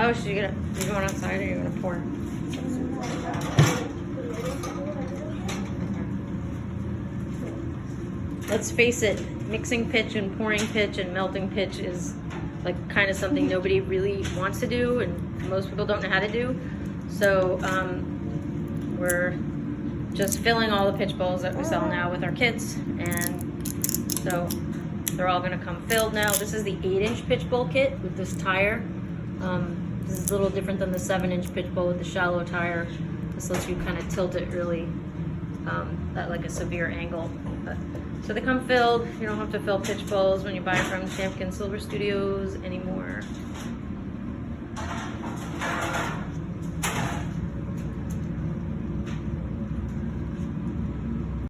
Oh, so you're going outside or you're gonna pour? Let's face it, mixing pitch and pouring pitch and melting pitch is like kind of something nobody really wants to do, and most people don't know how to do. So we're just filling all the pitch bowls that we sell now with our kits, and so they're all gonna come filled now. This is the 8-inch pitch bowl kit with this tire. This is a little different than the 7-inch pitch bowl with the shallow tire. This lets you kind of tilt it really at like a severe angle. So they come filled. You don't have to fill pitch bowls when you buy from Nechamkin Silver Studios anymore.